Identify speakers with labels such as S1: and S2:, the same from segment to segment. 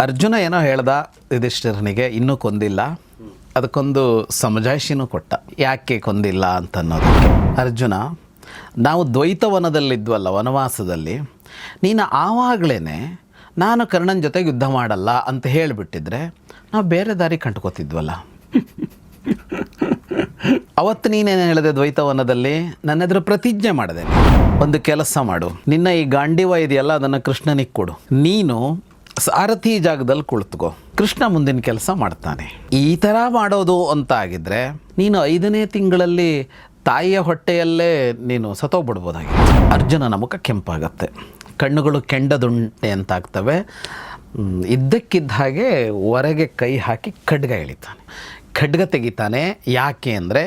S1: ಅರ್ಜುನ ಏನೋ ಹೇಳ್ದ ಯುಧಿಷ್ಠಿರನಿಗೆ, ಇನ್ನೂ ಕೊಂದಿಲ್ಲ. ಅದಕ್ಕೊಂದು ಸಮಜಾಯಿಷಿನೂ ಕೊಟ್ಟ, ಯಾಕೆ ಕೊಂದಿಲ್ಲ ಅಂತ ಅನ್ನೋದಕ್ಕೆ. ಅರ್ಜುನ, ನಾವು ದ್ವೈತವನದಲ್ಲಿದ್ವಲ್ಲ, ವನವಾಸದಲ್ಲಿ, ನೀನು ಆವಾಗಲೇ ನಾನು ಕರ್ಣನ ಜೊತೆಗೆ ಯುದ್ಧ ಮಾಡಲ್ಲ ಅಂತ ಹೇಳಿಬಿಟ್ಟಿದ್ರೆ ನಾವು ಬೇರೆ ದಾರಿ ಕಂಡುಕೋತಿದ್ವಲ್ಲ. ಅವತ್ತು ನೀನೇನು ಹೇಳಿದೆ ದ್ವೈತವನದಲ್ಲಿ? ನನ್ನ ಎದುರು ಪ್ರತಿಜ್ಞೆ ಮಾಡಿದೆ, ಒಂದು ಕೆಲಸ ಮಾಡು, ನಿನ್ನ ಈ ಗಾಂಡೀವ ಇದೆಯಲ್ಲ ಅದನ್ನು ಕೃಷ್ಣನಿಗೆ ಕೊಡು, ನೀನು ಸಾರಥಿ ಜಾಗದಲ್ಲಿ ಕುಳಿತುಕೋ, ಕೃಷ್ಣ ಮುಂದಿನ ಕೆಲಸ ಮಾಡ್ತಾನೆ. ಈ ಥರ ಮಾಡೋದು ಅಂತ ಆಗಿದ್ದರೆ ನೀನು 5ನೇ ತಿಂಗಳಲ್ಲಿ ತಾಯಿಯ ಹೊಟ್ಟೆಯಲ್ಲೇ ನೀನು ಸತ್ತೋಗ್ಬಿಡ್ಬೋದಾಗಿತ್ತು. ಅರ್ಜುನನ ಮುಖ ಕೆಂಪಾಗತ್ತೆ, ಕಣ್ಣುಗಳು ಕೆಂಡದುಂಟೆ ಅಂತಾಗ್ತವೆ. ಇದ್ದಕ್ಕಿದ್ದ ಹಾಗೆ ಹೊರಗೆ ಕೈ ಹಾಕಿ ಖಡ್ಗ ಎಳಿತಾನೆ, ಖಡ್ಗ ತೆಗಿತಾನೆ. ಯಾಕೆ ಅಂದರೆ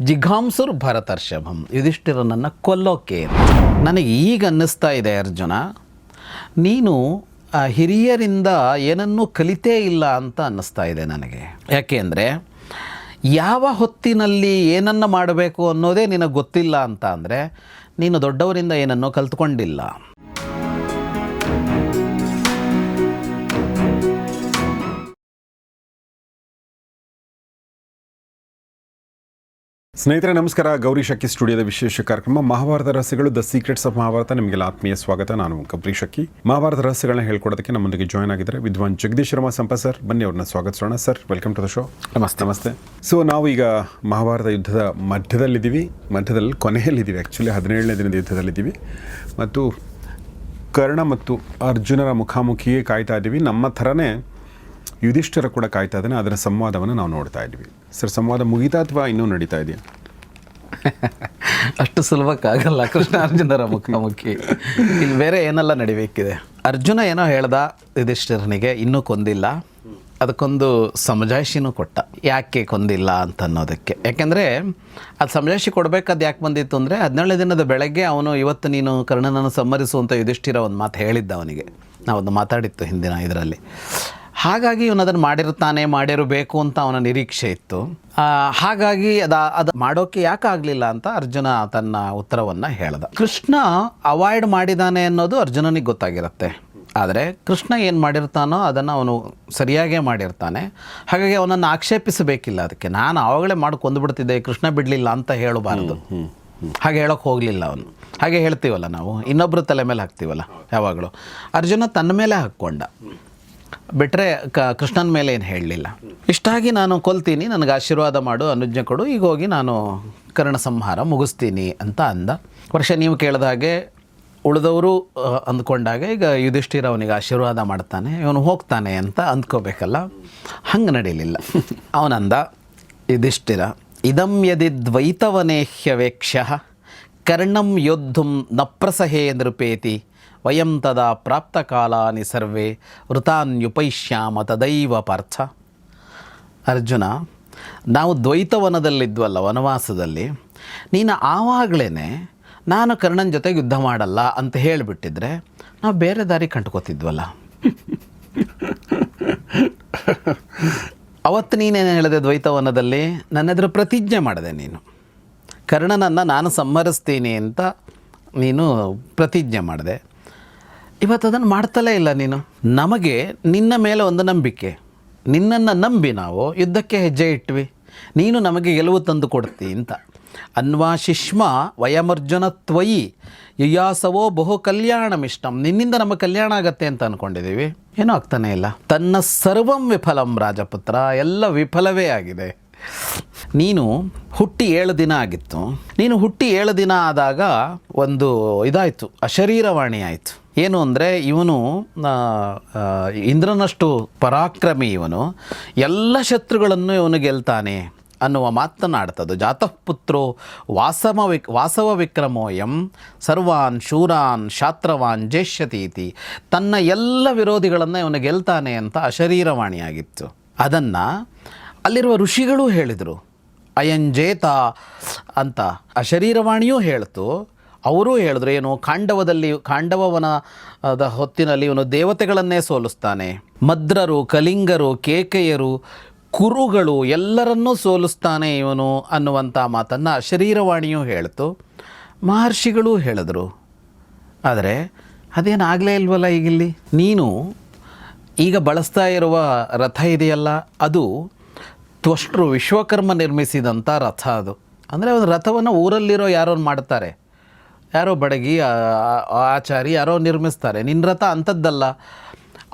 S1: ಜಿಘಾಂಸುರ್ ಭರತರ್ಷಭಂ, ಯುಧಿಷ್ಠಿರನನ್ನು ಕೊಲ್ಲೋಕೆ. ನನಗೆ ಈಗ ಅನ್ನಿಸ್ತಾ ಇದೆ ಅರ್ಜುನ, ನೀನು ಹಿರಿಯರಿಂದ ಏನನ್ನೂ ಕಲಿತೇ ಇಲ್ಲ ಅಂತ ಅನ್ನಿಸ್ತಾ ಇದೆ ನನಗೆ. ಯಾಕೆ ಅಂದರೆ ಯಾವ ಹೊತ್ತಿನಲ್ಲಿ ಏನನ್ನು ಮಾಡಬೇಕು ಅನ್ನೋದೇ ನಿನಗೆ ಗೊತ್ತಿಲ್ಲ ಅಂತ ಅಂದರೆ ನೀನು ದೊಡ್ಡವರಿಂದ ಏನನ್ನೋ ಕಲ್ತ್ಕೊಂಡಿಲ್ಲ.
S2: ಸ್ನೇಹಿತರೆ ನಮಸ್ಕಾರ. ಗೌರಿ ಶಕ್ಕಿ ಸ್ಟುಡಿಯೋದ ವಿಶೇಷ ಕಾರ್ಯಕ್ರಮ ಮಹಾಭಾರತ ರಹಸ್ಯಗಳು, ದ ಸೀಕ್ರೆಟ್ಸ್ ಆಫ್ ಮಹಾಭಾರತ. ನಿಮಗೆಲ್ಲ ಆತ್ಮೀಯ ಸ್ವಾಗತ. ನಾನು ಗೌರಿ ಶಕ್ಕಿ. ಮಹಾಭಾರತ ರಹಸ್ಯಗಳನ್ನ ಹೇಳ್ಕೊಡೋದಕ್ಕೆ ನಮ್ಮೊಂದಿಗೆ ಜಾಯ್ನ್ ಆಗಿದ್ದಾರೆ ವಿದ್ವಾನ್ ಜಗದೀಶ್ ಶರ್ಮಾ ಸಂಪತ್ ಸರ್. ಬನ್ನಿ ಅವ್ರನ್ನ ಸ್ವಾಗತಿಸೋಣ. Sir, welcome to the show.
S1: ನಮಸ್ತೆ.
S2: ನಮಸ್ತೆ. ಸೊ ನಾವು ಈಗ ಮಹಾಭಾರತ ಯುದ್ಧದ ಮಧ್ಯದಲ್ಲಿ ಕೊನೆಯಲ್ಲಿದ್ದೀವಿ. ಆ್ಯಕ್ಚುಲಿ 17ನೇ ದಿನದ ಯುದ್ಧದಲ್ಲಿದ್ದೀವಿ ಮತ್ತು ಕರ್ಣ ಮತ್ತು ಅರ್ಜುನರ ಮುಖಾಮುಖಿಯೇ ಕಾಯ್ತಾ ಇದ್ದೀವಿ. ನಮ್ಮ ಥರನೇ ಯುಧಿಷ್ಠಿರ ಕೂಡ ಕಾಯ್ತಾ ಇದ್ದಾನೆ. ಅದರ ಸಂವಾದವನ್ನು ನಾವು ನೋಡ್ತಾ ಇದ್ವಿ. ಸರ್, ಸಂವಾದ ಮುಗಿತಾ ಅಥವಾ ಇನ್ನೂ ನಡೀತಾ ಇದೆಯಾ?
S1: ಅಷ್ಟು ಸುಲಭಕ್ಕಾಗಲ್ಲ ಕೃಷ್ಣ ಅರ್ಜುನರ ಮುಖಾಮುಖಿ. ಇಲ್ಲಿ ಬೇರೆ ಏನೆಲ್ಲ ನಡಿಬೇಕಿದೆ. ಅರ್ಜುನ ಏನೋ ಹೇಳ್ದ ಯುಧಿಷ್ಠಿರನಿಗೆ, ಇನ್ನೂ ಕೊಂದಿಲ್ಲ. ಅದಕ್ಕೊಂದು ಸಮಜಾಯಿಷಿನೂ ಕೊಟ್ಟ, ಯಾಕೆ ಕೊಂದಿಲ್ಲ ಅಂತ ಅನ್ನೋದಕ್ಕೆ. ಯಾಕೆಂದರೆ ಅದು ಸಮಜಾಯಿಷಿ ಕೊಡಬೇಕಾದ ಯಾಕೆ ಬಂದಿತ್ತು ಅಂದರೆ 17ನೇ ದಿನದ ಬೆಳಗ್ಗೆ ಅವನು, ಇವತ್ತು ನೀನು ಕರ್ಣನನ್ನು ಸಂಹರಿಸುವಂಥ ಯುಧಿಷ್ಠಿರ ಒಂದು ಮಾತು ಹೇಳಿದ್ದ ಅವನಿಗೆ. ನಾವೊಂದು ಮಾತಾಡಿತ್ತು ಹಿಂದಿನ ಇದರಲ್ಲಿ. ಹಾಗಾಗಿ ಇವನು ಅದನ್ನು ಮಾಡಿರಬೇಕು ಅಂತ ಅವನ ನಿರೀಕ್ಷೆ ಇತ್ತು. ಹಾಗಾಗಿ ಅದು ಮಾಡೋಕ್ಕೆ ಯಾಕೆ ಆಗಲಿಲ್ಲ ಅಂತ ಅರ್ಜುನ ತನ್ನ ಉತ್ತರವನ್ನು ಹೇಳ್ದ. ಕೃಷ್ಣ ಅವಾಯ್ಡ್ ಮಾಡಿದ್ದಾನೆ ಅನ್ನೋದು ಅರ್ಜುನನಿಗೆ ಗೊತ್ತಾಗಿರುತ್ತೆ. ಆದರೆ ಕೃಷ್ಣ ಏನು ಮಾಡಿರ್ತಾನೋ ಅದನ್ನು ಅವನು ಸರಿಯಾಗೇ ಮಾಡಿರ್ತಾನೆ. ಹಾಗಾಗಿ ಅವನನ್ನು ಆಕ್ಷೇಪಿಸಬೇಕಿಲ್ಲ. ಅದಕ್ಕೆ ನಾನು ಆವಾಗಲೇ ಮಾಡಿ ಕೊಂದುಬಿಡ್ತಿದ್ದೆ, ಕೃಷ್ಣ ಬಿಡಲಿಲ್ಲ ಅಂತ ಹೇಳಬಾರ್ದು. ಹಾಗೆ ಹೇಳೋಕ್ಕೆ ಹೋಗಲಿಲ್ಲ ಅವನು. ಹಾಗೆ ಹೇಳ್ತೀವಲ್ಲ ನಾವು, ಇನ್ನೊಬ್ಬರ ತಲೆ ಮೇಲೆ ಹಾಕ್ತೀವಲ್ಲ ಯಾವಾಗಲೂ. ಅರ್ಜುನ ತನ್ನ ಮೇಲೆ ಹಾಕ್ಕೊಂಡ, ಬಿಟ್ಟರೆ ಕೃಷ್ಣನ ಮೇಲೆ ಏನು ಹೇಳಲಿಲ್ಲ. ಇಷ್ಟಾಗಿ ನಾನು ಕೊಲ್ತೀನಿ, ನನಗೆ ಆಶೀರ್ವಾದ ಮಾಡು, ಅನುಜ್ಞೆ ಕೊಡು, ಈಗ ಹೋಗಿ ನಾನು ಕರ್ಣ ಸಂಹಾರ ಮುಗಿಸ್ತೀನಿ ಅಂತ ಅಂದ. ವರ್ಷ ನೀವು ಕೇಳಿದ ಹಾಗೆ ಉಳಿದವರು ಅಂದ್ಕೊಂಡಾಗ ಈಗ ಯುಧಿಷ್ಠಿರ ಅವನಿಗೆ ಆಶೀರ್ವಾದ ಮಾಡ್ತಾನೆ, ಇವನು ಹೋಗ್ತಾನೆ ಅಂತ ಅಂದ್ಕೋಬೇಕಲ್ಲ. ಹಂಗೆ ನಡೀಲಿಲ್ಲ. ಅವನಂದ ಯುಧಿಷ್ಠಿರ, ಇದಂ ಯದಿ ದ್ವೈತವನೇಹ್ಯವೇಕ್ಷ್ಯ ಕರ್ಣಂ ಯೋದ್ಧುಂ ನ ಪ್ರಸಹೇ ನೃಪೇತಿ ವಯಂ ತದಾ ಪ್ರಾಪ್ತ ಕಾಲಾನಿ ಸರ್ವೇ ವೃತಾನ್ಯುಪೈಷ್ಯಾಮ ತದೈವ ಪಾರ್ಥ. ಅರ್ಜುನ, ನಾವು ದ್ವೈತವನದಲ್ಲಿದ್ವಲ್ಲ, ವನವಾಸದಲ್ಲಿ, ನೀನು ಆವಾಗಲೇ ನಾನು ಕರ್ಣನ ಜೊತೆಗೆ ಯುದ್ಧ ಮಾಡಲ್ಲ ಅಂತ ಹೇಳಿಬಿಟ್ಟಿದ್ರೆ ನಾವು ಬೇರೆ ದಾರಿ ಕಂಡುಕೋತಿದ್ವಲ್ಲ. ಅವತ್ತು ನೀನೇನು ಹೇಳಿದೆ ದ್ವೈತವನದಲ್ಲಿ? ನನ್ನ ಎದುರು ಪ್ರತಿಜ್ಞೆ ಮಾಡಿದೆ, ನೀನು ಕರ್ಣನನ್ನು ನಾನು ಸಂಹರಿಸ್ತೀನಿ ಅಂತ ನೀನು ಪ್ರತಿಜ್ಞೆ ಮಾಡಿದೆ. ಇವತ್ತು ಅದನ್ನು ಮಾಡ್ತಲೇ ಇಲ್ಲ ನೀನು. ನಮಗೆ ನಿನ್ನ ಮೇಲೆ ಒಂದು ನಂಬಿಕೆ, ನಿನ್ನನ್ನು ನಂಬಿ ನಾವು ಯುದ್ಧಕ್ಕೆ ಹೆಜ್ಜೆ ಇಟ್ವಿ, ನೀನು ನಮಗೆ ಗೆಲುವು ತಂದು ಕೊಡ್ತಿ ಅಂತ. ಅನ್ವಾಶಿಷ್ಮ ವಯಮರ್ಜುನ ತ್ವಯಿ ಯುಯಾಸವೋ ಬಹು ಕಲ್ಯಾಣಮಿಷ್ಟಂ, ನಿನ್ನಿಂದ ನಮ್ಮ ಕಲ್ಯಾಣ ಆಗತ್ತೆ ಅಂತ ಅಂದ್ಕೊಂಡಿದ್ದೀವಿ, ಏನೂ ಆಗ್ತಾನೆ ಇಲ್ಲ. ತನ್ನ ಸರ್ವಂ ವಿಫಲಂ ರಾಜಪುತ್ರ, ಎಲ್ಲ ವಿಫಲವೇ ಆಗಿದೆ. ನೀನು ಹುಟ್ಟಿ 7 ದಿನ ಆಗಿತ್ತು. ನೀನು ಹುಟ್ಟಿ 7 ದಿನ ಆದಾಗ ಒಂದು ಇದಾಯಿತು, ಅಶರೀರವಾಣಿ ಆಯಿತು. ಏನು ಅಂದರೆ ಇವನು ಇಂದ್ರನಷ್ಟು ಪರಾಕ್ರಮಿ, ಇವನು ಎಲ್ಲ ಶತ್ರುಗಳನ್ನು ಇವನು ಗೆಲ್ತಾನೆ ಅನ್ನುವ ಮಾತನಾಡ್ತದ್ದು. ಜಾತಃ ಪುತ್ರೋ ವಾಸವ ವಿಕ್ರಮೋಯಂ ಸರ್ವಾನ್ ಶೂರಾನ್ ಶಾತ್ರವಾನ್ ಜೇಷ್ಯತೀತಿ, ತನ್ನ ಎಲ್ಲ ವಿರೋಧಿಗಳನ್ನು ಇವನು ಗೆಲ್ತಾನೆ ಅಂತ ಅಶರೀರವಾಣಿಯಾಗಿತ್ತು. ಅದನ್ನು ಅಲ್ಲಿರುವ ಋಷಿಗಳೂ ಹೇಳಿದರು, ಅಯಂಜೇತ ಅಂತ ಅಶರೀರವಾಣಿಯೂ ಹೇಳ್ತು. ಅವರೂ ಹೇಳಿದ್ರು, ಏನು ಖಾಂಡವವನದ ಹೊತ್ತಿನಲ್ಲಿ ಇವನು ದೇವತೆಗಳನ್ನೇ ಸೋಲಿಸ್ತಾನೆ, ಮದ್ರರು, ಕಲಿಂಗರು, ಕೇಕೆಯರು, ಕುರುಗಳು ಎಲ್ಲರನ್ನೂ ಸೋಲಿಸ್ತಾನೆ ಇವನು ಅನ್ನುವಂಥ ಮಾತನ್ನು ಅಶರೀರವಾಣಿಯೂ ಹೇಳ್ತು, ಮಹರ್ಷಿಗಳೂ ಹೇಳಿದ್ರು. ಆದರೆ ಅದೇನಾಗಲೇ ಇಲ್ವಲ್ಲ ಈಗಿಲ್ಲಿ. ನೀನು ಈಗ ಬಳಸ್ತಾ ಇರುವ ರಥ ಇದೆಯಲ್ಲ, ಅದು ತ್ವಷ್ಟೃ ವಿಶ್ವಕರ್ಮ ನಿರ್ಮಿಸಿದಂಥ ರಥ ಅದು. ಅಂದರೆ ಒಂದು ರಥವನ್ನು ಊರಲ್ಲಿರೋ ಯಾರೋ ಮಾಡ್ತಾರೆ, ಯಾರೋ ಬಡಗಿ ಆಚಾರಿ ಯಾರೋ ನಿರ್ಮಿಸ್ತಾರೆ. ನಿನ್ನ ರಥ ಅಂಥದ್ದಲ್ಲ,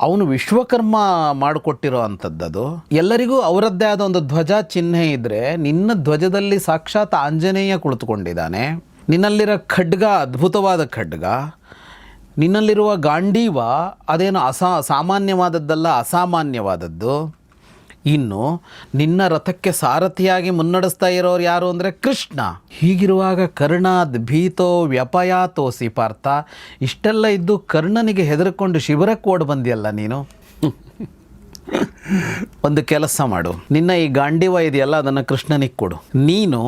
S1: ಅವನು ವಿಶ್ವಕರ್ಮ ಮಾಡಿಕೊಟ್ಟಿರೋ ಅಂಥದ್ದದು. ಎಲ್ಲರಿಗೂ ಅವರದ್ದೇ ಆದ ಒಂದು ಧ್ವಜ ಚಿಹ್ನೆ ಇದ್ದರೆ, ನಿನ್ನ ಧ್ವಜದಲ್ಲಿ ಸಾಕ್ಷಾತ್ ಆಂಜನೇಯ ಕುಳಿತುಕೊಂಡಿದ್ದಾನೆ. ನಿನ್ನಲ್ಲಿರೋ ಖಡ್ಗ ಅದ್ಭುತವಾದ ಖಡ್ಗ, ನಿನ್ನಲ್ಲಿರುವ ಗಾಂಡೀವ ಅದೇನು ಸಾಮಾನ್ಯವಾದದ್ದಲ್ಲ, ಅಸಾಮಾನ್ಯವಾದದ್ದು. ಇನ್ನು ನಿನ್ನ ರಥಕ್ಕೆ ಸಾರಥಿಯಾಗಿ ಮುನ್ನಡೆಸ್ತಾ ಇರೋರು ಯಾರು ಅಂದರೆ ಕೃಷ್ಣ. ಹೀಗಿರುವಾಗ ಕರ್ಣಾದ್ ಭೀತೋ ವ್ಯಪಯಾತೋಸಿ ಪಾರ್ಥ, ಇಷ್ಟೆಲ್ಲ ಇದ್ದು ಕರ್ಣನಿಗೆ ಹೆದರ್ಕೊಂಡು ಶಿಬಿರಕ್ಕೆ ಓಡಿ ಬಂದಿಯಲ್ಲ ನೀನು. ಒಂದು ಕೆಲಸ ಮಾಡು, ನಿನ್ನ ಈ ಗಾಂಡೀವ ಇದೆಯಲ್ಲ ಅದನ್ನು ಕೃಷ್ಣನಿಗೆ ಕೊಡು. ನೀನು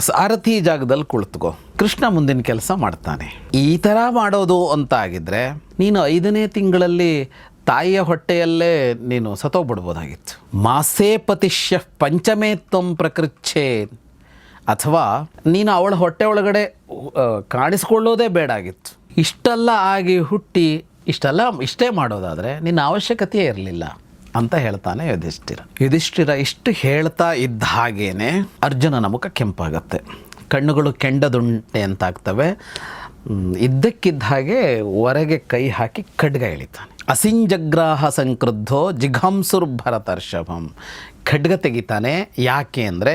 S1: ಸಾರಥಿ ಜಾಗದಲ್ಲಿ ಕುಳಿತುಕೋ, ಕೃಷ್ಣ ಮುಂದಿನ ಕೆಲಸ ಮಾಡ್ತಾನೆ. ಈ ಥರ ಮಾಡೋದು ಅಂತ ಆಗಿದ್ರೆ ನೀನು 5ನೇ ತಿಂಗಳಲ್ಲಿ ತಾಯಿಯ ಹೊಟ್ಟೆಯಲ್ಲೇ ನೀನು ಸತ್ತೋಗ್ಬಿಡ್ಬೋದಾಗಿತ್ತು. ಮಾಸೇ ಪತಿಷ್ಯ ಪಂಚಮೇ ತ್ವಂ ಪ್ರಕೃಚ್ಛೇ, ಅಥವಾ ನೀನು ಅವಳ ಹೊಟ್ಟೆ ಒಳಗಡೆ ಕಾಣಿಸ್ಕೊಳ್ಳೋದೇ ಬೇಡಾಗಿತ್ತು. ಇಷ್ಟೆಲ್ಲ ಆಗಿ ಹುಟ್ಟಿ ಇಷ್ಟೇ ಮಾಡೋದಾದರೆ ನಿನ್ನ ಅವಶ್ಯಕತೆಯೇ ಇರಲಿಲ್ಲ ಅಂತ ಹೇಳ್ತಾನೆ ಯುಧಿಷ್ಠಿರ. ಇಷ್ಟು ಹೇಳ್ತಾ ಇದ್ದ ಹಾಗೇನೆ ಅರ್ಜುನನ ಮುಖ ಕೆಂಪಾಗತ್ತೆ, ಕಣ್ಣುಗಳು ಕೆಂಡದುಂಟೆ ಅಂತಾಗ್ತವೆ. ಇದ್ದಕ್ಕಿದ್ದ ಹಾಗೆ ಹೊರಗೆ ಕೈ ಹಾಕಿ ಖಡ್ಗ ಎಳಿತಾನೆ. ಅಸಿಂಜಗ್ರಾಹ ಸಂಕ್ರುದ್ಧೋ ಜಿಘಾಂಸುರ್ ಭರತರ್ಷಭಂ. ಖಡ್ಗ ತೆಗಿತಾನೆ. ಯಾಕೆ ಅಂದರೆ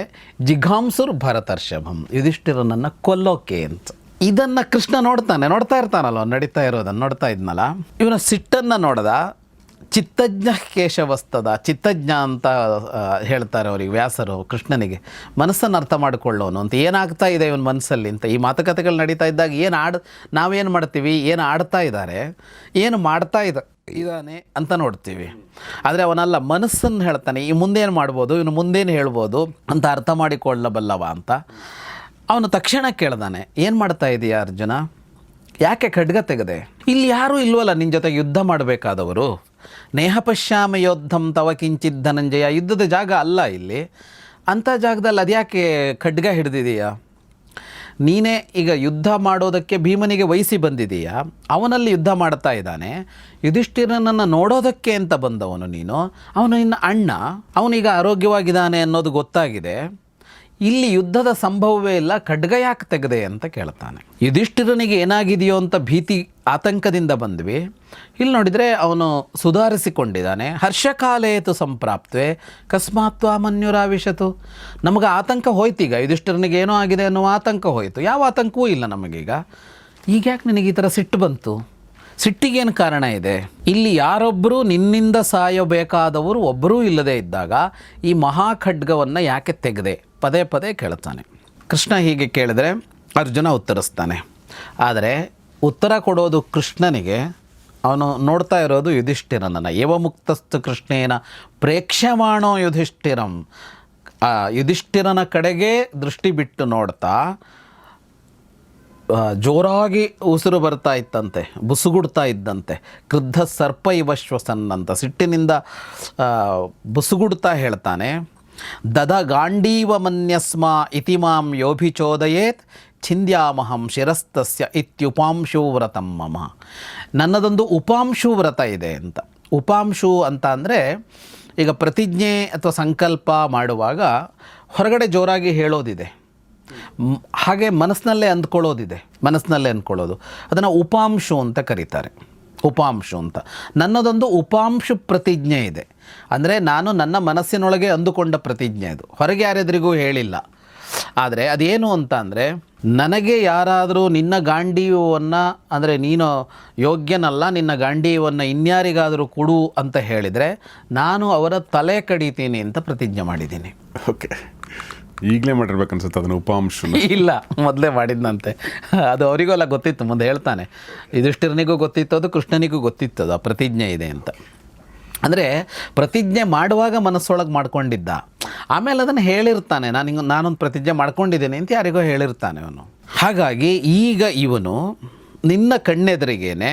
S1: ಜಿಘಾಂಸುರ್ ಭರತರ್ಷಭಂ, ಯುಧಿಷ್ಠಿರನನ್ನು ಕೊಲ್ಲೋಕೆ ಅಂತ. ಇದನ್ನು ಕೃಷ್ಣ ನೋಡ್ತಾ ಇರ್ತಾನಲ್ಲ, ನಡೀತಾ ಇರೋದನ್ನು ನೋಡ್ತಾ ಇದ್ನಲ್ಲ, ಇವನ ಸಿಟ್ಟನ್ನು ನೋಡ್ದ. ಚಿತ್ತಜ್ಞ ಕೇಶವಸ್ತದ, ಚಿತ್ತಜ್ಞ ಅಂತ ಹೇಳ್ತಾರೆ ಅವರಿಗೆ ವ್ಯಾಸರು ಕೃಷ್ಣನಿಗೆ. ಮನಸ್ಸನ್ನು ಅರ್ಥ ಮಾಡಿಕೊಳ್ಳೋನು ಅಂತ, ಏನಾಗ್ತಾ ಇದೆ ಇವನ ಮನಸ್ಸಲ್ಲಿ ಅಂತ. ಈ ಮಾತುಕತೆಗಳು ನಡೀತಾ ಇದ್ದಾಗ ನಾವೇನು ಮಾಡ್ತೀವಿ, ಏನು ಆಡ್ತಾ ಇದ್ದಾರೆ, ಏನು ಮಾಡ್ತಾ ಇದ್ದಾನೆ ಅಂತ ನೋಡ್ತೀವಿ. ಆದರೆ ಅವನಲ್ಲ, ಮನಸ್ಸನ್ನು ಹೇಳ್ತಾನೆ. ಈ ಮುಂದೇನು ಮಾಡ್ಬೋದು, ಇವನು ಮುಂದೇನು ಹೇಳ್ಬೋದು ಅಂತ ಅರ್ಥ ಮಾಡಿಕೊಳ್ಳಬಲ್ಲವ ಅಂತ. ಅವನು ತಕ್ಷಣ ಕೇಳ್ದಾನೆ, ಏನು ಮಾಡ್ತಾ ಇದೀಯಾ ಅರ್ಜುನ, ಯಾಕೆ ಖಡ್ಗ ತೆಗೆದೆ? ಇಲ್ಲಿ ಯಾರೂ ಇಲ್ವಲ್ಲ ನಿನ್ನ ಜೊತೆಗೆ ಯುದ್ಧ ಮಾಡಬೇಕಾದವರು. ನೇಹ ಪಶ್ಯಾಮ ಯೋದ್ಧಂ ತವ ಕಿಂಚಿತ್ ಧನಂಜಯ, ಯುದ್ಧದ ಜಾಗ ಅಲ್ಲ ಇಲ್ಲಿ. ಅಂಥ ಜಾಗದಲ್ಲಿ ಅದ್ಯಾಕೆ ಖಡ್ಗ ಹಿಡಿದಿದೀಯಾ? ನೀನೇ ಈಗ ಯುದ್ಧ ಮಾಡೋದಕ್ಕೆ ಭೀಮನಿಗೆ ವಹಿಸಿ ಬಂದಿದೀಯಾ, ಅವನಲ್ಲಿ ಯುದ್ಧ ಮಾಡ್ತಾ ಇದ್ದಾನೆ. ಯುಧಿಷ್ಠಿರನನ್ನು ನೋಡೋದಕ್ಕೆ ಅಂತ ಬಂದವನು ನೀನು. ಅವನು ನಿನ್ನ ಅಣ್ಣ, ಅವನೀಗ ಆರೋಗ್ಯವಾಗಿದ್ದಾನೆ ಅನ್ನೋದು ಗೊತ್ತಾಗಿದೆ. ಇಲ್ಲಿ ಯುದ್ಧದ ಸಂಭವವೇ ಇಲ್ಲ, ಖಡ್ಗ ಯಾಕೆ ತೆಗೆದೆ ಅಂತ ಕೇಳ್ತಾನೆ. ಯುಧಿಷ್ಠಿರನಿಗೆ ಏನಾಗಿದೆಯೋ ಅಂತ ಭೀತಿ ಆತಂಕದಿಂದ ಬಂದ್ವಿ. ಇಲ್ಲಿ ನೋಡಿದರೆ ಅವನು ಸುಧಾರಿಸಿಕೊಂಡಿದ್ದಾನೆ. ಹರ್ಷಕಾಲೇತು ಸಂಪ್ರಾಪ್ತವೆ ಕಸ್ಮಾತ್ವ ಮನ್ಯುರಾವಿಶತು. ನಮಗೆ ಆತಂಕ ಹೋಯ್ತೀಗ, ಯುಧಿಷ್ಠಿರನಿಗೆ ಏನೋ ಆಗಿದೆ ಅನ್ನೋ ಆತಂಕ ಹೋಯಿತು. ಯಾವ ಆತಂಕವೂ ಇಲ್ಲ ನಮಗೀಗ. ಈಗ ಯಾಕೆ ನಿನಗೆ ಈ ಥರ ಸಿಟ್ಟು ಬಂತು? ಸಿಟ್ಟಿಗೇನು ಕಾರಣ ಇದೆ? ಇಲ್ಲಿ ಯಾರೊಬ್ಬರು ನಿನ್ನಿಂದ ಸಾಯಬೇಕಾದವರು ಒಬ್ಬರೂ ಇಲ್ಲದೇ ಇದ್ದಾಗ ಈ ಮಹಾಖಡ್ಗವನ್ನು ಯಾಕೆ ತೆಗೆದೆ? ಪದೇ ಪದೇ ಕೇಳ್ತಾನೆ ಕೃಷ್ಣ. ಹೀಗೆ ಕೇಳಿದ್ರೆ ಅರ್ಜುನ ಉತ್ತರಿಸ್ತಾನೆ. ಆದರೆ ಉತ್ತರ ಕೊಡೋದು ಕೃಷ್ಣನಿಗೆ, ಅವನು ನೋಡ್ತಾ ಇರೋದು ಯುಧಿಷ್ಠಿರನನ್ನು. ಏವ ಮುಕ್ತಸ್ತು ಕೃಷ್ಣೇನ ಪ್ರೇಕ್ಷಮಾಣೋ ಯುಧಿಷ್ಠಿರಂ. ಯುಧಿಷ್ಠಿರನ ಕಡೆಗೆ ದೃಷ್ಟಿ ಬಿಟ್ಟು ನೋಡ್ತಾ ಜೋರಾಗಿ ಉಸಿರು ಬರ್ತಾ ಇತ್ತಂತೆ, ಬುಸುಗುಡ್ತಾ ಇದ್ದಂತೆ. ಕ್ರುದ್ಧ ಸರ್ಪ ಇವ ಶ್ವಸನ್ನಂತ, ಸಿಟ್ಟಿನಿಂದ ಬುಸುಗುಡ್ತಾ ಹೇಳ್ತಾನೆ. ದದ ಗಾಂಡೀವ ಮನ್ಯಸ್ಮ ಇತಿ ಮಾಂ ಯೋಭಿಚೋದಯೇತ್ ಛಿಂದ್ಯಾಮಹಂ ಶಿರಸ್ತಸ್ಯ ಇತ್ಯುಪಾಂಶು ವ್ರತಂ ಮಮ. ನನ್ನದೊಂದು ಉಪಾಂಶು ವ್ರತ ಇದೆ ಅಂತ. ಉಪಾಂಶು ಅಂತ ಅಂದರೆ ಈಗ ಪ್ರತಿಜ್ಞೆ ಅಥವಾ ಸಂಕಲ್ಪ ಮಾಡುವಾಗ ಹೊರಗಡೆ ಜೋರಾಗಿ ಹೇಳೋದಿದೆ, ಹಾಗೆ ಮನಸ್ಸಿನಲ್ಲೇ ಅಂದ್ಕೊಳ್ಳೋದು, ಅದನ್ನು ಉಪಾಂಶು ಅಂತ ಕರೀತಾರೆ. ಉಪಾಂಶು ಅಂತ. ನನ್ನದೊಂದು ಉಪಾಂಶು ಪ್ರತಿಜ್ಞೆ ಇದೆ. ಅಂದರೆ ನಾನು ನನ್ನ ಮನಸ್ಸಿನೊಳಗೆ ಅಂದುಕೊಂಡ ಪ್ರತಿಜ್ಞೆ ಅದು, ಹೊರಗೆ ಯಾರೆದುರಿಗೂ ಹೇಳಿಲ್ಲ. ಆದರೆ ಅದೇನು ಅಂತ ಅಂದರೆ, ನನಗೆ ಯಾರಾದರೂ ನಿನ್ನ ಗಾಂಡೀವವನ್ನು, ಅಂದರೆ ನೀನು ಯೋಗ್ಯನಲ್ಲ, ನಿನ್ನ ಗಾಂಡೀವವನ್ನು ಇನ್ಯಾರಿಗಾದರೂ ಕೊಡು ಅಂತ ಹೇಳಿದರೆ ನಾನು ಅವರ ತಲೆ ಕಡಿತೀನಿ ಅಂತ ಪ್ರತಿಜ್ಞೆ ಮಾಡಿದ್ದೀನಿ.
S2: ಓಕೆ, ಈಗಲೇ ಮಾಡಿರ್ಬೇಕು ಅನ್ಸುತ್ತೆ ಅದನ್ನು ಉಪಾಂಶ.
S1: ಇಲ್ಲ, ಮೊದಲೇ ಮಾಡಿದ್ದಂತೆ. ಅದು ಅವರಿಗೂ ಎಲ್ಲ ಗೊತ್ತಿತ್ತು, ಮುಂದೆ ಹೇಳ್ತಾನೆ. ಯುಧಿಷ್ಠಿರನಿಗೂ ಗೊತ್ತಿತ್ತು, ಅದು ಕೃಷ್ಣನಿಗೂ ಗೊತ್ತಿತ್ತು ಆ ಪ್ರತಿಜ್ಞೆ ಇದೆ ಅಂತ. ಅಂದರೆ ಪ್ರತಿಜ್ಞೆ ಮಾಡುವಾಗ ಮನಸ್ಸೊಳಗೆ ಮಾಡ್ಕೊಂಡಿದ್ದ, ಆಮೇಲೆ ಅದನ್ನು ಹೇಳಿರ್ತಾನೆ, ನಾನೊಂದು ಪ್ರತಿಜ್ಞೆ ಮಾಡ್ಕೊಂಡಿದ್ದೇನೆ ಅಂತ ಯಾರಿಗೋ ಹೇಳಿರ್ತಾನೆ ಅವನು. ಹಾಗಾಗಿ ಈಗ ಇವನು ನಿನ್ನ ಕಣ್ಣೆದುರಿಗೇನೆ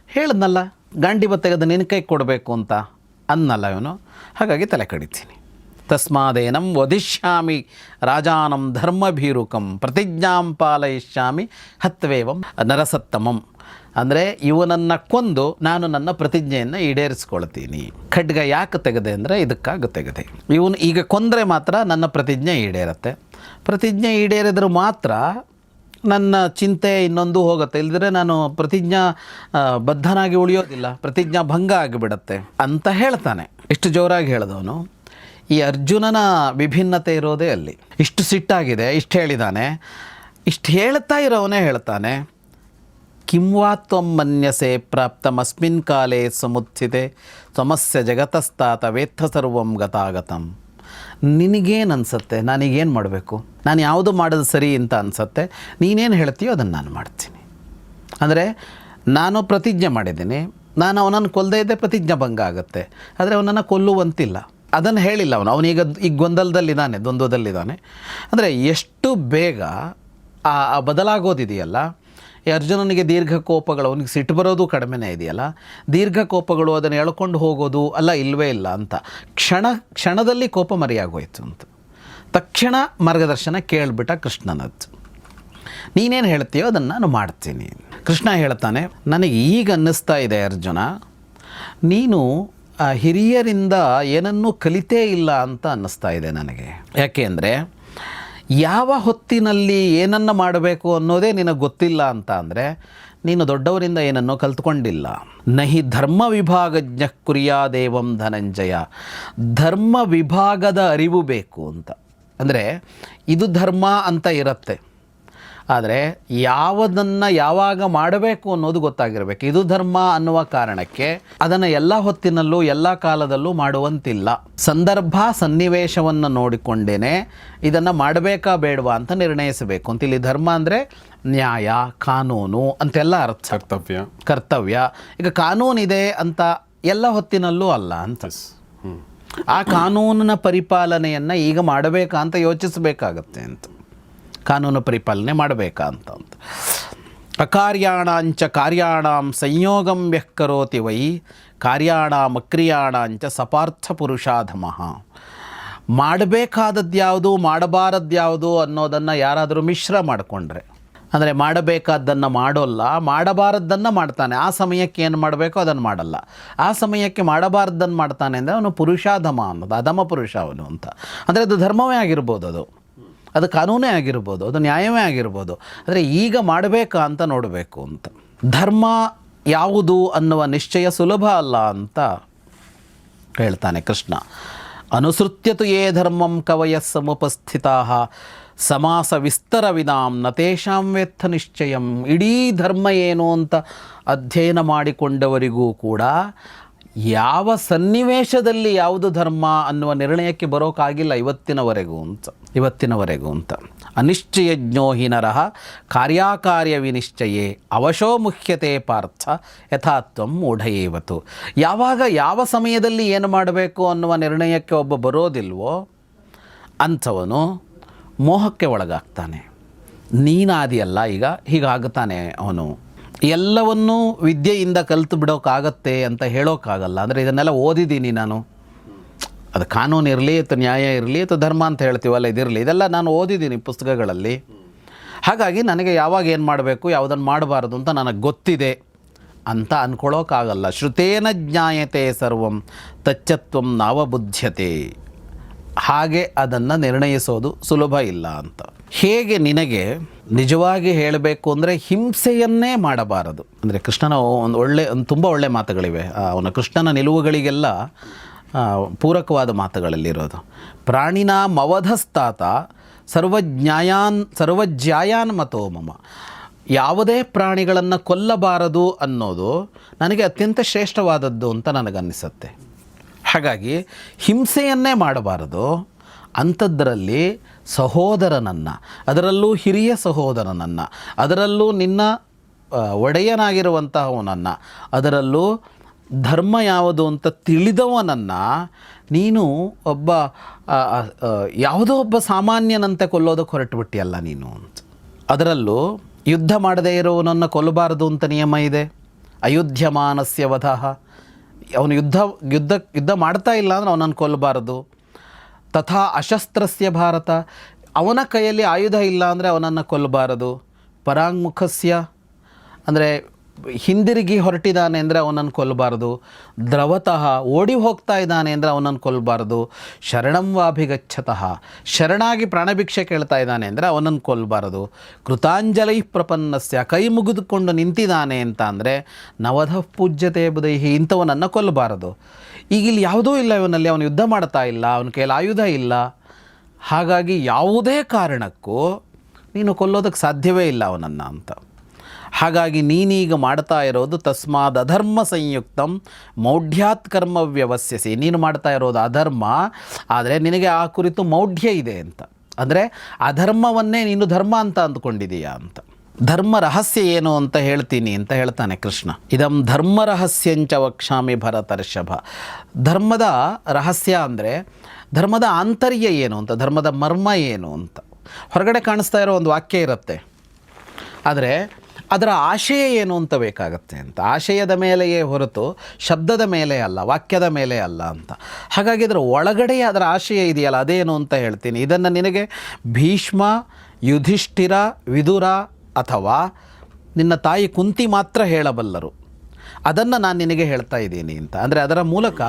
S1: ಹೇಳಿದ್ನಲ್ಲ, ಗಾಂಡೀವ ತೆಗೆದು ನಿನ್ನ ಕೈ ಕೊಡಬೇಕು ಅಂತ ಅನ್ನಲ್ಲ ಇವನು. ಹಾಗಾಗಿ ತಲೆ ಕಡಿತೀನಿ. ತಸ್ಮಾದೇನಂ ವದಿಷ್ಯಾಮಿ ರಾಜಾನಂ ಧರ್ಮಭೀರುಕಂ ಪ್ರತಿಜ್ಞಾಂ ಪಾಲಯಿಷ್ಯಾಮಿ ಹತ್ವೇವಂ ನರಸತ್ತಮಂ. ಅಂದರೆ ಇವನನ್ನು ಕೊಂದು ನಾನು ನನ್ನ ಪ್ರತಿಜ್ಞೆಯನ್ನು ಈಡೇರಿಸ್ಕೊಳ್ತೀನಿ. ಖಡ್ಗ ಯಾಕೆ ತೆಗೆದೆ ಅಂದರೆ ಇದಕ್ಕಾಗಿ ತೆಗೆದೆ. ಇವನು ಈಗ ಕೊಂದರೆ ಮಾತ್ರ ನನ್ನ ಪ್ರತಿಜ್ಞೆ ಈಡೇರುತ್ತೆ. ಪ್ರತಿಜ್ಞೆ ಈಡೇರಿದ್ರೆ ಮಾತ್ರ ನನ್ನ ಚಿಂತೆ ಇನ್ನೊಂದು ಹೋಗುತ್ತೆ, ಇಲ್ಲದ್ರೆ ನಾನು ಪ್ರತಿಜ್ಞಾ ಬದ್ಧನಾಗಿ ಉಳಿಯೋದಿಲ್ಲ, ಪ್ರತಿಜ್ಞಾ ಭಂಗ ಆಗಿಬಿಡತ್ತೆ ಅಂತ ಹೇಳ್ತಾನೆ. ಇಷ್ಟು ಜೋರಾಗಿ ಹೇಳಿದವನು. ಈ ಅರ್ಜುನನ ವಿಭಿನ್ನತೆ ಇರೋದೇ ಅಲ್ಲಿ. ಇಷ್ಟು ಸಿಟ್ಟಾಗಿದೆ, ಇಷ್ಟು ಹೇಳಿದ್ದಾನೆ. ಇಷ್ಟು ಹೇಳ್ತಾ ಇರೋವನೇ ಹೇಳ್ತಾನೆ, ಕಿಂವಾ ತ್ವಂ ಮನ್ಯಸೆ ಪ್ರಾಪ್ತಮಸ್ಮಿನ್ ಕಾಲೇ ಸಮುತ್ಥಿತೆ ತ್ವಮಸ್ಯ ಜಗತಸ್ತಾತ ವೇತ್ಥ ಸರ್ವಂ ಗತಾಗತಂ. ನಿನಗೇನು ಅನಿಸುತ್ತೆ, ನಾನೀಗೇನು ಮಾಡಬೇಕು, ನಾನು ಯಾವುದು ಮಾಡೋದು ಸರಿ ಅಂತ ಅನಿಸುತ್ತೆ, ನೀನೇನು ಹೇಳ್ತೀಯೋ ಅದನ್ನು ನಾನು ಮಾಡ್ತೀನಿ. ಅಂದರೆ ನಾನು ಪ್ರತಿಜ್ಞೆ ಮಾಡಿದ್ದೀನಿ, ನಾನು ಅವನನ್ನು ಕೊಲ್ಲದೇ ಇದ್ದೆ ಪ್ರತಿಜ್ಞಾ ಭಂಗ ಆಗುತ್ತೆ, ಆದರೆ ಅವನನ್ನು ಕೊಲ್ಲುವಂತಿಲ್ಲ. ಅದನ್ನು ಹೇಳಿಲ್ಲ ಅವನೀಗ ಈಗ ಗೊಂದಲದಲ್ಲಿದ್ದಾನೆ, ದ್ವಂದ್ವದಲ್ಲಿದ್ದಾನೆ. ಅಂದರೆ ಎಷ್ಟು ಬೇಗ ಆ ಬದಲಾಗೋದಿದೆಯಲ್ಲ. ಈ ಅರ್ಜುನನಿಗೆ ದೀರ್ಘ ಕೋಪಗಳು, ಅವನಿಗೆ ಸಿಟ್ಟು ಬರೋದು ಕಡಿಮೆನೇ ಇದೆಯಲ್ಲ, ದೀರ್ಘ ಕೋಪಗಳು ಅದನ್ನು ಎಳ್ಕೊಂಡು ಹೋಗೋದು ಅಲ್ಲ, ಇಲ್ಲವೇ ಇಲ್ಲ ಅಂತ ಕ್ಷಣದಲ್ಲಿ ಕೋಪ ಮರೆಯಾಗೋಯ್ತು ಅಂತ. ತಕ್ಷಣ ಮಾರ್ಗದರ್ಶನ ಕೇಳಿಬಿಟ್ಟ ಕೃಷ್ಣನದ್ದು. ನೀನೇನು ಹೇಳ್ತೀಯೋ ಅದನ್ನು ನಾನು ಮಾಡ್ತೀನಿ. ಕೃಷ್ಣ ಹೇಳ್ತಾನೆ, ನನಗೆ ಈಗ ಅನ್ನಿಸ್ತಾ ಇದೆ ಅರ್ಜುನ, ನೀನು ಹಿರಿಯರಿಂದ ಏನನ್ನೂ ಕಲಿತೇ ಇಲ್ಲ ಅಂತ ಅನ್ನಿಸ್ತಾ ಇದೆ ನನಗೆ. ಯಾಕೆ ಅಂದರೆ ಯಾವ ಹೊತ್ತಿನಲ್ಲಿ ಏನನ್ನು ಮಾಡಬೇಕು ಅನ್ನೋದೇ ನಿನಗೆ ಗೊತ್ತಿಲ್ಲ ಅಂತ ಅಂದರೆ ನೀನು ದೊಡ್ಡವರಿಂದ ಏನನ್ನೋ ಕಲ್ತ್ಕೊಂಡಿಲ್ಲ. ನಹಿ ಧರ್ಮ ವಿಭಾಗಜ್ಞ ಕುರ್ಯಾದೇವಂ ಧನಂಜಯ. ಧರ್ಮ ವಿಭಾಗದ ಅರಿವು ಬೇಕು ಅಂತ. ಅಂದರೆ ಇದು ಧರ್ಮ ಅಂತ ಇರುತ್ತೆ, ಆದರೆ ಯಾವುದನ್ನು ಯಾವಾಗ ಮಾಡಬೇಕು ಅನ್ನೋದು ಗೊತ್ತಾಗಿರಬೇಕು. ಇದು ಧರ್ಮ ಅನ್ನುವ ಕಾರಣಕ್ಕೆ ಅದನ್ನು ಎಲ್ಲ ಹೊತ್ತಿನಲ್ಲೂ ಎಲ್ಲ ಕಾಲದಲ್ಲೂ ಮಾಡುವಂತಿಲ್ಲ. ಸಂದರ್ಭ ಸನ್ನಿವೇಶವನ್ನು ನೋಡಿಕೊಂಡೇ ಇದನ್ನು ಮಾಡಬೇಕಾ ಬೇಡವಾ ಅಂತ ನಿರ್ಣಯಿಸಬೇಕು ಅಂತ. ಇಲ್ಲಿ ಧರ್ಮ ಅಂದರೆ ನ್ಯಾಯ, ಕಾನೂನು ಅಂತೆಲ್ಲ ಅರ್ಥ. ಕರ್ತವ್ಯ. ಈಗ ಕಾನೂನಿದೆ ಅಂತ ಎಲ್ಲ ಹೊತ್ತಿನಲ್ಲೂ ಅಲ್ಲ ಅಂತ. ಆ ಕಾನೂನಿನ ಪರಿಪಾಲನೆಯನ್ನು ಈಗ ಮಾಡಬೇಕಾ ಅಂತ ಯೋಚಿಸಬೇಕಾಗತ್ತೆ ಅಂತ. ಕಾನೂನು ಪರಿಪಾಲನೆ ಮಾಡಬೇಕಾ ಅಂತ. ಅಕಾರ್ಯಾಣಾಂಚ ಕಾರ್ಯಾಣಾಂ ಸಂಯೋಗಂ ಯಃ ಕರೋತಿ ವೈ ಕಾರ್ಯಾಣಾಂ ಅಕ್ರಿಯಾಣಾಂಚ ಸಪಾರ್ಥ ಪುರುಷಾಧಮಃ. ಮಾಡಬೇಕಾದದ್ಯಾವುದು ಮಾಡಬಾರದ್ಯಾವುದು ಅನ್ನೋದನ್ನು ಯಾರಾದರೂ ಮಿಶ್ರ ಮಾಡಿಕೊಂಡ್ರೆ, ಅಂದರೆ ಮಾಡಬೇಕಾದ್ದನ್ನು ಮಾಡೋಲ್ಲ, ಮಾಡಬಾರದ್ದನ್ನು ಮಾಡ್ತಾನೆ, ಆ ಸಮಯಕ್ಕೆ ಏನು ಮಾಡಬೇಕೋ ಅದನ್ನು ಮಾಡಲ್ಲ, ಆ ಸಮಯಕ್ಕೆ ಮಾಡಬಾರ್ದನ್ನು ಮಾಡ್ತಾನೆ ಅಂದರೆ ಅವನು ಪುರುಷಾಧಮ ಅನ್ನೋದು, ಅಧಮ ಪುರುಷ ಅವನು ಅಂತ. ಅಂದರೆ ಅದು ಧರ್ಮವೇ ಆಗಿರ್ಬೋದು, ಅದು ಕಾನೂನೇ ಆಗಿರ್ಬೋದು, ಅದು ನ್ಯಾಯವೇ ಆಗಿರ್ಬೋದು. ಆದರೆ ಈಗ ಮಾಡಬೇಕಾ ಅಂತ ನೋಡಬೇಕು ಅಂತ. ಧರ್ಮ ಯಾವುದು ಅನ್ನುವ ನಿಶ್ಚಯ ಸುಲಭ ಅಲ್ಲ ಅಂತ ಹೇಳ್ತಾನೆ ಕೃಷ್ಣ. ಅನುಸೃತ್ಯತು ಯೇ ಧರ್ಮಂ ಕವಯಃ ಸಮುಪಸ್ಥಿತಾಃ ಸಮಾಸ ವಿಸ್ತರವಿದಾಂ ನ ತೇಷಾಂ ವೇತ್ಥ ನಿಶ್ಚಯಂ. ಇಡೀ ಧರ್ಮ ಏನು ಅಂತ ಅಧ್ಯಯನ ಮಾಡಿಕೊಂಡವರಿಗೂ ಕೂಡ ಯಾವ ಸನ್ನಿವೇಶದಲ್ಲಿ ಯಾವುದು ಧರ್ಮ ಅನ್ನುವ ನಿರ್ಣಯಕ್ಕೆ ಬರೋಕ್ಕಾಗಿಲ್ಲ ಇವತ್ತಿನವರೆಗೂ ಅಂತ. ಅನಿಶ್ಚಯಜ್ಞೋ ಹಿ ನರಃ ಕಾರ್ಯಾಕಾರ್ಯ ವಿನಿಶ್ಚಯೇ ಅವಶೋ ಮುಖ್ಯತೆ ಪಾರ್ಥ ಯಥಾತ್ವಂ ಮೂಢಯೇವತು. ಯಾವಾಗ ಯಾವ ಸಮಯದಲ್ಲಿ ಏನು ಮಾಡಬೇಕು ಅನ್ನುವ ನಿರ್ಣಯಕ್ಕೆ ಒಬ್ಬ ಬರೋದಿಲ್ವೋ ಅಂಥವನು ಮೋಹಕ್ಕೆ ಒಳಗಾಗ್ತಾನೆ. ನೀನಾದಿಯಲ್ಲ ಈಗ ಹೀಗಾಗುತ್ತಾನೆ ಅವನು. ಎಲ್ಲವನ್ನೂ ವಿದ್ಯೆಯಿಂದ ಕಲಿತು ಬಿಡೋಕ್ಕಾಗತ್ತೆ ಅಂತ ಹೇಳೋಕ್ಕಾಗಲ್ಲ. ಅಂದರೆ ಇದನ್ನೆಲ್ಲ ಓದಿದ್ದೀನಿ ನಾನು, ಅದು ಕಾನೂನು ಇರಲಿ ಅಥವಾ ನ್ಯಾಯ ಇರಲಿ ಅಥವಾ ಧರ್ಮ ಅಂತ ಹೇಳ್ತೀವಲ್ಲ ಇದಿರಲಿ, ಇದೆಲ್ಲ ನಾನು ಓದಿದ್ದೀನಿ ಪುಸ್ತಕಗಳಲ್ಲಿ. ಹಾಗಾಗಿ ನನಗೆ ಯಾವಾಗ ಏನು ಮಾಡಬೇಕು ಯಾವುದನ್ನು ಮಾಡಬಾರ್ದು ಅಂತ ನನಗೆ ಗೊತ್ತಿದೆ ಅಂತ ಅಂದ್ಕೊಳ್ಳೋಕ್ಕಾಗಲ್ಲ. ಶ್ರುತೇನ ಜ್ಞಾಯತೆ ಸರ್ವಂ ತಚ್ಚತ್ವಂ ನಾವಬುಧ್ಯತೆ. ಹಾಗೆ ಅದನ್ನು ನಿರ್ಣಯಿಸೋದು ಸುಲಭ ಇಲ್ಲ ಅಂತ. ಹೇಗೆ ನಿನಗೆ ನಿಜವಾಗಿ ಹೇಳಬೇಕು ಅಂದರೆ ಹಿಂಸೆಯನ್ನೇ ಮಾಡಬಾರದು. ಅಂದರೆ ಕೃಷ್ಣನ ತುಂಬ ಒಳ್ಳೆ ಮಾತುಗಳಿವೆ. ಅವನ ಕೃಷ್ಣನ ನಿಲುವುಗಳಿಗೆಲ್ಲ ಪೂರಕವಾದ ಮಾತುಗಳಲ್ಲಿರೋದು. ಪ್ರಾಣಿನಾಮವಧಸ್ತಾತ ಸರ್ವಜ್ಞಾಯಾನ್ ಮತೋ ಮಮ. ಯಾವುದೇ ಪ್ರಾಣಿಗಳನ್ನು ಕೊಲ್ಲಬಾರದು ಅನ್ನೋದು ನನಗೆ ಅತ್ಯಂತ ಶ್ರೇಷ್ಠವಾದದ್ದು ಅಂತ ನನಗನ್ನಿಸುತ್ತೆ. ಹಾಗಾಗಿ ಹಿಂಸೆಯನ್ನೇ ಮಾಡಬಾರದು. ಅಂಥದ್ರಲ್ಲಿ ಸಹೋದರನನ್ನು, ಅದರಲ್ಲೂ ಹಿರಿಯ ಸಹೋದರನನ್ನು, ಅದರಲ್ಲೂ ನಿನ್ನ ಒಡೆಯನಾಗಿರುವಂತಹವನನ್ನು, ಅದರಲ್ಲೂ ಧರ್ಮ ಯಾವುದು ಅಂತ ತಿಳಿದವನನ್ನು ನೀನು ಒಬ್ಬ ಯಾವುದೋ ಒಬ್ಬ ಸಾಮಾನ್ಯನಂತೆ ಕೊಲ್ಲೋದಕ್ಕೆ ಹೊರಟುಬಿಟ್ಟಿಯಲ್ಲ ನೀನು ಅಂತ. ಅದರಲ್ಲೂ ಯುದ್ಧ ಮಾಡದೇ ಇರೋವನನ್ನು ಕೊಲ್ಲಬಾರದು ಅಂತ ನಿಯಮ ಇದೆ. ಅಯುಧ್ಯಮಾನಸ್ಯ ವಧಃ. ಅವನು ಯುದ್ಧ ಮಾಡ್ತಾ ಇಲ್ಲ ಅಂದರೆ ಅವನನ್ನು ಕೊಲ್ಲಬಾರದು. ತಥಾ ಅಶಸ್ತ್ರಸ್ಯ ಭಾರತ. ಅವನ ಕೈಯಲ್ಲಿ ಆಯುಧ ಇಲ್ಲ ಅಂದರೆ ಅವನನ್ನು ಕೊಲ್ಲಬಾರದು. ಪರಾಂಗುಖಸ್ಯ ಅಂದರೆ ಹಿಂದಿರುಗಿ ಹೊರಟಿದ್ದಾನೆ ಅಂದರೆ ಅವನನ್ನು ಕೊಲ್ಲಬಾರ್ದು, ದ್ರವತಃ ಓಡಿ ಹೋಗ್ತಾ ಇದ್ದಾನೆ ಅಂದರೆ ಅವನನ್ನು ಕೊಲ್ಲಬಾರ್ದು, ಶರಣಂ ವಾಭಿಗಚ್ಚತಃ ಶರಣಾಗಿ ಪ್ರಾಣಭಿಕ್ಷೆ ಕೇಳ್ತಾ ಇದ್ದಾನೆ ಅಂದರೆ ಅವನನ್ನು ಕೊಲ್ಲಬಾರ್ದು, ಕೃತಾಂಜಲೈ ಪ್ರಪನ್ನಸ್ಯ ಕೈ ಮುಗಿದುಕೊಂಡು ನಿಂತಿದ್ದಾನೆ ಅಂತ ಅಂದರೆ ನವಧ ಪೂಜ್ಯತೆ ಬುಧೈಹಿ ಇಂಥವನನ್ನು ಕೊಲ್ಲಬಾರದು. ಈಗ ಇಲ್ಲಿ ಯಾವುದೂ ಇಲ್ಲ, ಇವನಲ್ಲಿ ಅವನು ಯುದ್ಧ ಮಾಡ್ತಾ ಇಲ್ಲ, ಅವನ ಕೈಯಲ್ಲಿ ಆಯುಧ ಇಲ್ಲ. ಹಾಗಾಗಿ ಯಾವುದೇ ಕಾರಣಕ್ಕೂ ನೀನು ಕೊಲ್ಲೋದಕ್ಕೆ ಸಾಧ್ಯವೇ ಇಲ್ಲ ಅವನನ್ನು ಅಂತ. ಹಾಗಾಗಿ ನೀನೀಗ ಮಾಡ್ತಾ ಇರೋದು ತಸ್ಮಾದ್ ಅಧರ್ಮ ಸಂಯುಕ್ತಂ ಮೌಢ್ಯಾತ್ ಕರ್ಮ ವ್ಯವಸ್ಯಸಿ, ನೀನು ಮಾಡ್ತಾ ಇರೋದು ಅಧರ್ಮ, ಆದರೆ ನಿನಗೆ ಆ ಕುರಿತು ಮೌಢ್ಯ ಇದೆ ಅಂತ. ಅಂದರೆ ಅಧರ್ಮವನ್ನೇ ನೀನು ಧರ್ಮ ಅಂತ ಅಂದ್ಕೊಂಡಿದೀಯಾ ಅಂತ. ಧರ್ಮ ರಹಸ್ಯ ಏನು ಅಂತ ಹೇಳ್ತೀನಿ ಅಂತ ಹೇಳ್ತಾನೆ ಕೃಷ್ಣ. ಇದಂ ಧರ್ಮ ರಹಸ್ಯಂಚ ವಕ್ಷಾಮಿ ಭರತರ್ಷಭ. ಧರ್ಮದ ರಹಸ್ಯ ಅಂದರೆ ಧರ್ಮದ ಆಂತರ್ಯ ಏನು ಅಂತ, ಧರ್ಮದ ಮರ್ಮ ಏನು ಅಂತ. ಹೊರಗಡೆ ಕಾಣಿಸ್ತಾ ಇರೋ ಒಂದು ವಾಕ್ಯ ಇರುತ್ತೆ, ಆದರೆ ಅದರ ಆಶಯ ಏನು ಅಂತ ಬೇಕಾಗತ್ತೆ ಅಂತ. ಆಶಯದ ಮೇಲೆಯೇ ಹೊರತು ಶಬ್ದದ ಮೇಲೆ ಅಲ್ಲ, ವಾಕ್ಯದ ಮೇಲೆ ಅಲ್ಲ ಅಂತ. ಹಾಗಾಗಿ ಅದರ ಒಳಗಡೆ ಅದರ ಆಶಯ ಇದೆಯಲ್ಲ, ಅದೇನು ಅಂತ ಹೇಳ್ತೀನಿ. ಇದನ್ನು ನಿನಗೆ ಭೀಷ್ಮ, ಯುಧಿಷ್ಠಿರ, ವಿದುರ ಅಥವಾ ನಿನ್ನ ತಾಯಿ ಕುಂತಿ ಮಾತ್ರ ಹೇಳಬಲ್ಲರು. ಅದನ್ನು ನಾನು ನಿನಗೆ ಹೇಳ್ತಾ ಇದ್ದೀನಿ ಅಂತ. ಅಂದರೆ ಅದರ ಮೂಲಕ